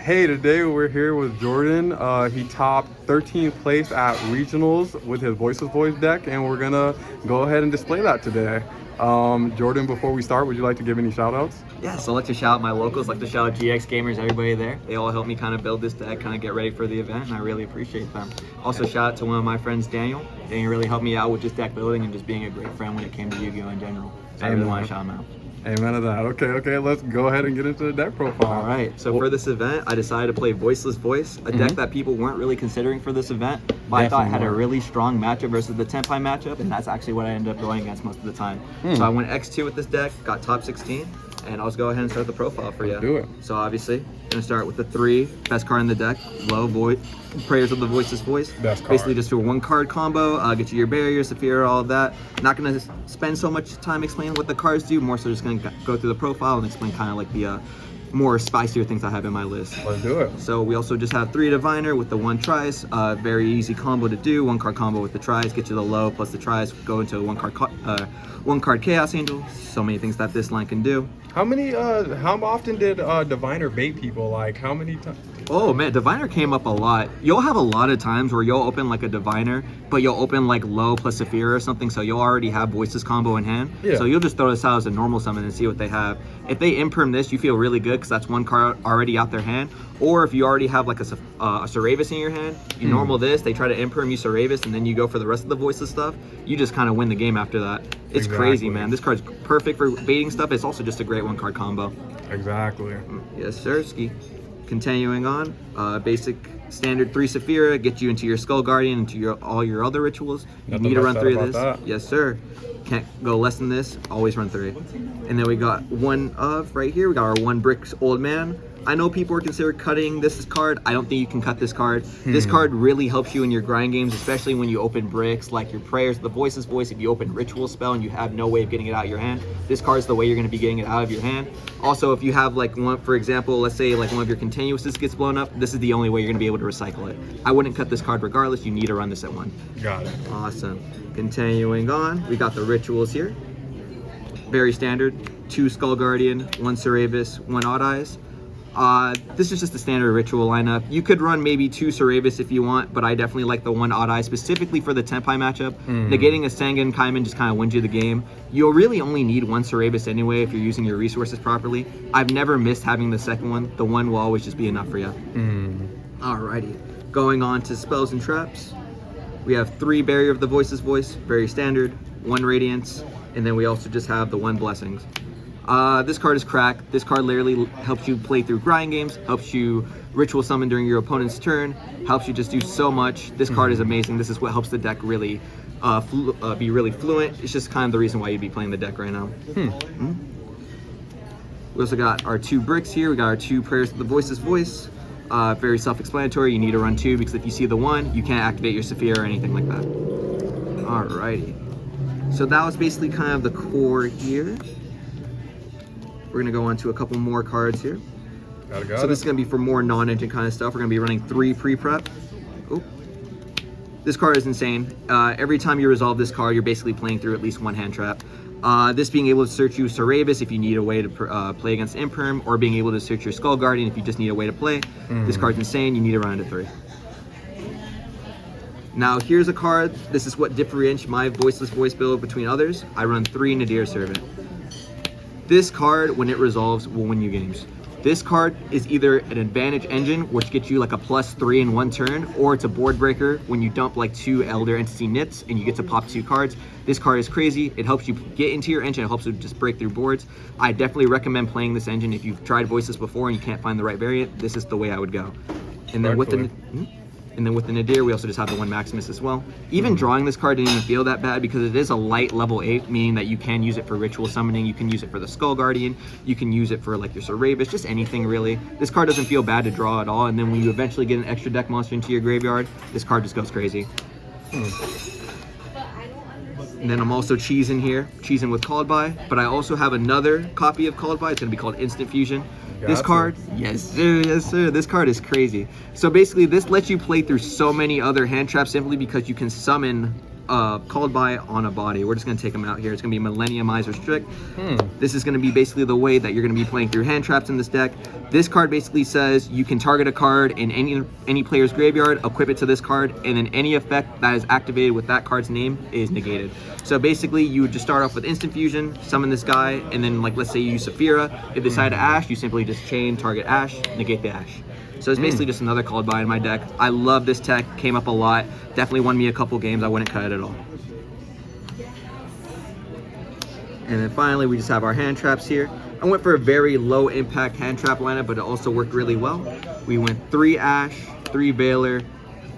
Hey, today we're here with Jordan. He topped 13th place at regionals with his Voiceless Voice deck, and we're gonna go ahead and display that today. Jordan, before we start, would you like to give any shout outs? Yeah, so I'd like to shout out my locals, like to shout out GX Gamers, everybody there. They all helped me kind of build this deck, kind of get ready for the event, and I really appreciate them. Also, shout out to one of my friends, Daniel. Daniel really helped me out with just deck building and just being a great friend when it came to Yu-Gi-Oh! In general. So I really want to shout him out. Amen to that. Okay, let's go ahead and get into the deck profile. All right, so for this event, I decided to play Voiceless Voice, a deck that people weren't really considering for this event, but I thought had a really strong matchup versus the Tenpai matchup, and that's actually what I ended up going against most of the time. So I went X2 with this deck, got top 16, and I'll just go ahead and start the profile for you. Let's do it. So obviously, gonna start with the 3 best card in the deck, Low Voice, Prayers of the Voiceless Voice. Best card. Basically just do a 1-card combo, get you your barrier, Saphira, all of that. Not gonna spend so much time explaining what the cards do, more so just gonna go through the profile and explain kind of like the more spicier things I have in my list. Let's do it. So we also just have 3 Diviner with the 1 Trice, very easy combo to do, 1-card combo with the Trice, get you the low plus the Trice, go into a 1-card Chaos Angel. So many things that this line can do. How often did Diviner bait people? Like, how many times? Oh man, Diviner came up a lot. You'll have a lot of times where you'll open like a Diviner, but you'll open like low plus Saphira or something, so you'll already have Voices combo in hand. Yeah. So you'll just throw this out as a normal summon and see what they have. If they imperm this, you feel really good because that's 1 card already out their hand. Or if you already have like a Saravis in your hand, you normal this, they try to imperm you Saravis, and then you go for the rest of the Voiceless stuff, you just kind of win the game after that. It's crazy, man. This card's perfect for baiting stuff. It's also just a great 1-card combo. Exactly. Yes, sir. Continuing on, basic standard 3 Saphira, get you into your Skull Guardian, into all your other rituals. You need to run 3 of this. Yes, sir. Can't go less than this. Always run 3. And then we got 1 of right here. We got our 1 Bricks Old Man. I know people are considering cutting this card. I don't think you can cut this card. This card really helps you in your grind games, especially when you open bricks, like your Prayers, the Voiceless Voice. If you open Ritual Spell and you have no way of getting it out of your hand, this card's the way you're going to be getting it out of your hand. Also, if you have like one, for example, let's say like one of your Continuouses gets blown up, this is the only way you're going to be able to recycle it. I wouldn't cut this card regardless. You need to run this at 1. Got it. Awesome. Continuing on, we got the Rituals here. Very standard. 2 Skull Guardian, 1 Saravis, 1 Odd Eyes. This is just the standard ritual lineup. You could run maybe 2 Saravis if you want, but I definitely like the 1 Odd Eye specifically for the Tenpai matchup. Negating a Sangan Kaiman just kind of wins you the game. You'll really only need 1 Saravis anyway if you're using your resources properly. I've never missed having the second one. The 1 will always just be enough for you. Alrighty. Going on to spells and traps. We have 3 Barrier of the Voiceless Voice, very standard, 1 Radiance, and then we also just have the 1 Blessings. This card is crack. This card literally helps you play through grind games, helps you ritual summon during your opponent's turn, helps you just do so much. This card is amazing. This is what helps the deck really be really fluent. It's just kind of the reason why you'd be playing the deck right now. We also got our 2 bricks here. We got our 2 Prayers of the Voiceless Voice. Very self-explanatory. You need to run 2 because if you see the 1, you can't activate your Saphira or anything like that. Alrighty. So that was basically kind of the core here. We're gonna go on to a couple more cards here. So this is gonna be for more non-engine kind of stuff. We're gonna be running 3 pre-prep. Oh, this card is insane. Every time you resolve this card, you're basically playing through at least 1 hand trap. This being able to search you Saravis if you need a way to play against Imperm, or being able to search your Skull Guardian if you just need a way to play. This card's insane. You need to run into 3. Now here's a card. This is what differentiates my Voiceless Voice build between others. I run 3 Nadir Servant. This card, when it resolves, will win you games. This card is either an advantage engine, which gets you like a +3 in 1 turn, or it's a board breaker when you dump like 2 Elder Entity Nits and you get to pop 2 cards. This card is crazy. It helps you get into your engine. It helps you just break through boards. I definitely recommend playing this engine if you've tried Voices before and you can't find the right variant. This is the way I would go. And then with the Nadir, we also just have the 1 Maximus as well. Even drawing this card didn't even feel that bad because it is a light level 8, meaning that you can use it for ritual summoning, you can use it for the Skull Guardian, you can use it for like your Saravis, just anything really. This card doesn't feel bad to draw at all, and then when you eventually get an extra deck monster into your graveyard, this card just goes crazy. And then I'm also cheesing here, cheesing with Called By, but I also have another copy of Called By. It's gonna be called Instant Fusion. This card, yes sir, this card is crazy. So basically this lets you play through so many other hand traps simply because you can summon called by on a body. We're just going to take them out here. It's going to be Millenniumize Restrict. This is going to be basically the way that you're going to be playing through hand traps in this deck. This card basically says you can target a card in any player's graveyard, equip it to this card, and then any effect that is activated with that card's name is negated. So basically, you would just start off with Instant Fusion, summon this guy, and then like let's say you use Saphira. If they decide to Ash, you simply just chain, target Ash, negate the Ash. So it's basically just another called by in my deck. I love this tech, came up a lot. Definitely won me a couple games, I wouldn't cut it at all. And then finally, we just have our hand traps here. I went for a very low impact hand trap lineup, but it also worked really well. We went 3 Ash, 3 Veiler,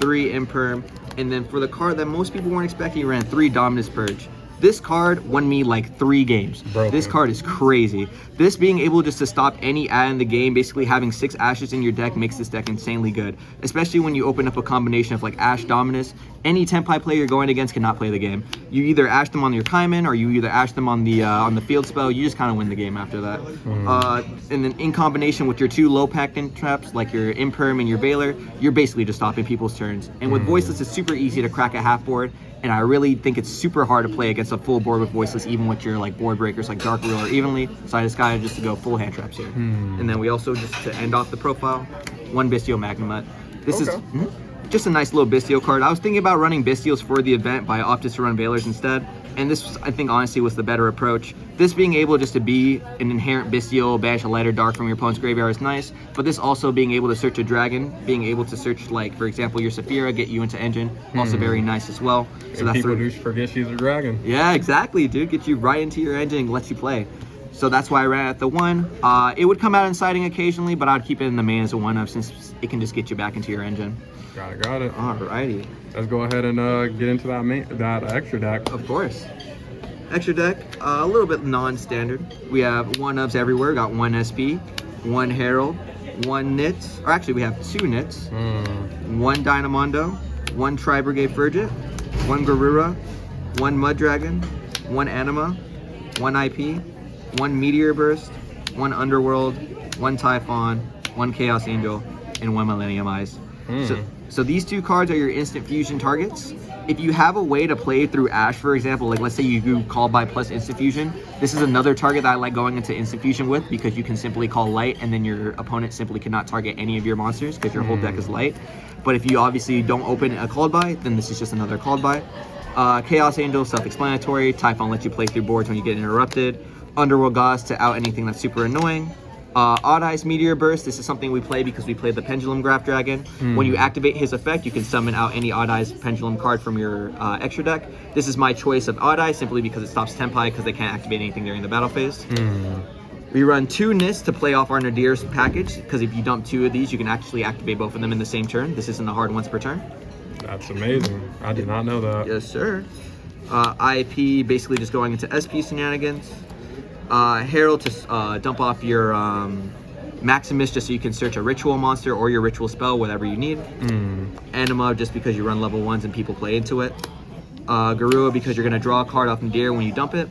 3 Imperm, and then for the card that most people weren't expecting, we ran 3 Dominus Purge. This card won me like 3 games. This card is crazy. This being able just to stop any ad in the game, basically having 6 Ashes in your deck makes this deck insanely good. Especially when you open up a combination of like Ash Dominus. Any Tenpai player you're going against cannot play the game. You either Ash them on your Kaiman or you either Ash them on the field spell. You just kind of win the game after that. And then in combination with your 2 low packed traps like your Imperm and your Veiler, you're basically just stopping people's turns. And with Voiceless, it's super easy to crack a half board. And I really think it's super hard to play against a full board with Voiceless, even with your like board breakers like Dark Wheel or Evenly. So I decided just to go full hand traps here. And then we also, just to end off the profile, 1 Bistio Magnamut. This is just a nice little Bistio card. I was thinking about running Bistios for the event, but I opted to run Veilers instead. And this, I think, honestly, was the better approach. This being able just to be an inherent Bistio, banish a light or dark from your opponent's graveyard is nice. But this also being able to search a dragon, being able to search, like, for example, your Saphira, get you into Engine, also very nice as well. So and that's people do forget she's a dragon. Yeah, exactly, dude. Get you right into your Engine and lets you play. So that's why I ran at the 1. It would come out in siding occasionally, but I'd keep it in the main as a 1-up since it can just get you back into your Engine. Got it. Alrighty. Let's go ahead and get into that extra deck. Of course. Extra deck, a little bit non-standard. We have 1-ups everywhere. Got 1 SP, 1 Herald, 1 Nits, or actually we have 2 Nits, 1 Dynamondo, 1 Tri-Brigade Frigate, 1 Garura, 1 Mud Dragon, 1 Anima, 1 IP, 1 Meteor Burst, 1 Underworld, 1 Typhon, 1 Chaos Angel, and 1 Millenniumize. So these 2 cards are your instant fusion targets. If you have a way to play through Ash, for example, like let's say you do Call by plus instant fusion, this is another target that I like going into instant fusion with because you can simply call light and then your opponent simply cannot target any of your monsters because your whole deck is light. But if you obviously don't open a called by, then this is just another called by. Chaos Angel, self-explanatory. Typhon lets you play through boards when you get interrupted. Underworld Gods to out anything that's super annoying. Odd Eyes Meteor Burst, this is something we play because we played the Pendulum Graph Dragon. When you activate his effect, you can summon out any Odd Eyes Pendulum card from your extra deck. This is my choice of Odd Eyes simply because it stops Tenpai because they can't activate anything during the battle phase. We run 2 Nists to play off our Nadir's package because if you dump 2 of these, you can actually activate both of them in the same turn. This isn't a hard once per turn. That's amazing. I did not know that. Yes, sir. IP basically just going into SP shenanigans. Herald to dump off your Maximus just so you can search a ritual monster or your ritual spell, whatever you need. Anima just because you run level 1s and people play into it. Garua because you're going to draw a card off Nadir when you dump it.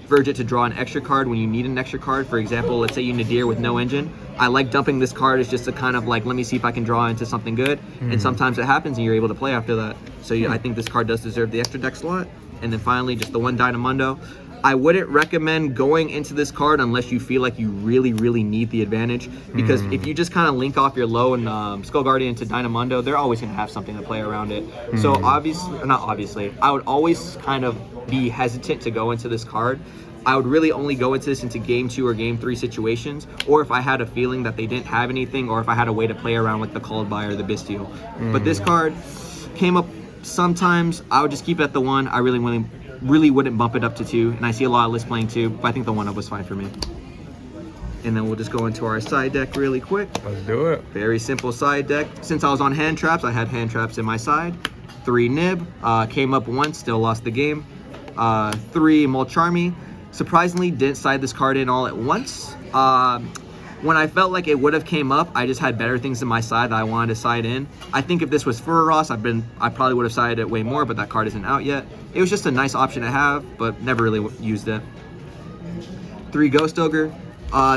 Verget to draw an extra card when you need an extra card. For example, let's say you Nadir with no engine. I like dumping this card as just to kind of like, let me see if I can draw into something good. And sometimes it happens and you're able to play after that. So I think this card does deserve the extra deck slot. And then finally, just the 1 Dynamondo. I wouldn't recommend going into this card unless you feel like you really, really need the advantage. Because if you just kind of link off your low and Skull Guardian to Dynamondo, they're always going to have something to play around it. So obviously, I would always kind of be hesitant to go into this card. I would really only go into this into game 2 or game 3 situations, or if I had a feeling that they didn't have anything, or if I had a way to play around like the Called By or the Bistio. But this card came up sometimes. I would just keep it at the 1. I really wouldn't bump it up to 2, and I see a lot of lists playing 2, but I think the 1-up was fine for me. And then we'll just go into our side deck really quick. Let's do it. Very simple side deck. Since I was on hand traps, I had hand traps in my side. 3 Nib, came up once, still lost the game. 3 Mulcharmy. Surprisingly, didn't side this card in all at once. When I felt like it would have came up, I just had better things in my side that I wanted to side in. I think if this was Furross, I probably would have sided it way more, but that card isn't out yet. It was just a nice option to have, but never really used it. 3 Ghost Ogre,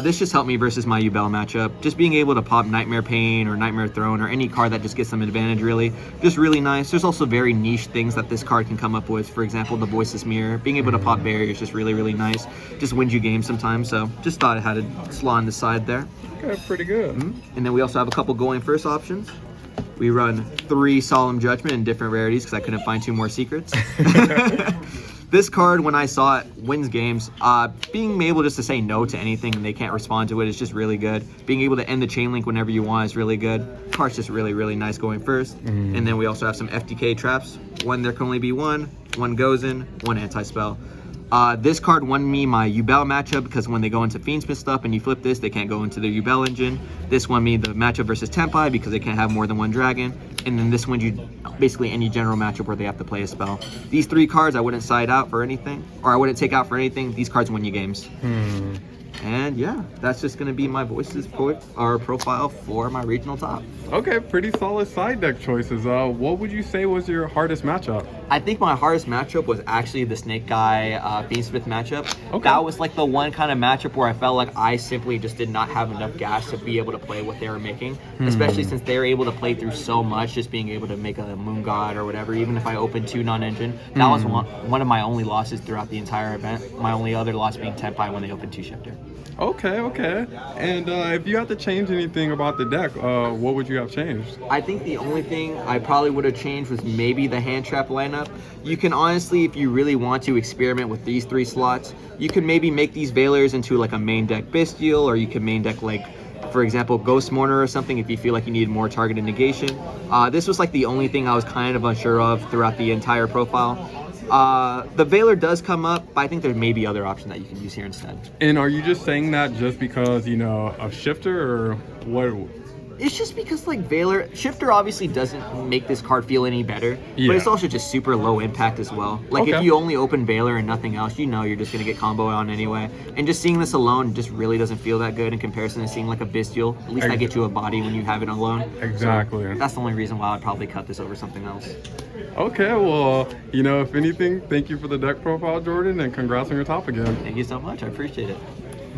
This just helped me versus my Yubel matchup. Just being able to pop Nightmare Pain or Nightmare Throne or any card that just gets some advantage, really. Just really nice. There's also very niche things that this card can come up with. For example, the Voiceless Mirror. Being able to pop Barrier is just really, really nice. Just wins you games sometimes, so just thought I had a slaw on the side there. Okay, pretty good. And then we also have a couple going first options. We run 3 Solemn Judgment in different rarities because I couldn't find 2 more secrets. This card, when I saw it, wins games. Being able just to say no to anything and they can't respond to it is just really good. Being able to end the chain link whenever you want is really good. Card's just really, really nice going first. And then we also have some FTK traps. One, there can only be one goes in, 1 anti-spell. This card won me my Yubel matchup because when they go into Fiendsmith stuff and you flip this, they can't go into their Yubel engine. This won me the matchup versus Tempai because they can't have more than 1 dragon. And then this wins you basically any general matchup where they have to play a spell. These 3 cards I wouldn't side out for anything, or I wouldn't take out for anything. These cards win you games. And yeah, that's just gonna be my profile for my regional top. Okay, pretty solid side deck choices. What would you say was your hardest matchup? I think my hardest matchup was actually the Snake Guy Fiendsmith matchup. Okay. That was like the one kind of matchup where I felt like I simply just did not have enough gas to be able to play what they were making, especially since they were able to play through so much, just being able to make a Moon God or whatever, even if I opened 2 non-engine. That was one of my only losses throughout the entire event. My only other loss being Tempai when they opened 2 Shifter. Okay. And if you had to change anything about the deck, what would you have changed? I think the only thing I probably would have changed was maybe the hand trap lineup. You can honestly, if you really want to experiment with these 3 slots, you can maybe make these Veilers into like a main deck Bestial, or you can main deck like, for example, Ghost Mourner or something if you feel like you need more targeted negation. This was like the only thing I was kind of unsure of throughout the entire profile. The Veiler does come up, but I think there may be other options that you can use here instead. And are you just saying that just because, you know, of Shifter, or what? It's just because like Shifter obviously doesn't make this card feel any better, Yeah. but it's also just super low impact as well. Like if you only open Veiler and nothing else, you know you're just gonna get comboed on anyway. And just seeing this alone just really doesn't feel that good in comparison to seeing like a Bestial. At least that gets you a body when you have it alone. Exactly. So that's the only reason why I'd probably cut this over something else. Okay, well, you know, if anything, thank you for the deck profile, Jordan, and congrats on your top again. Thank you so much. I appreciate it.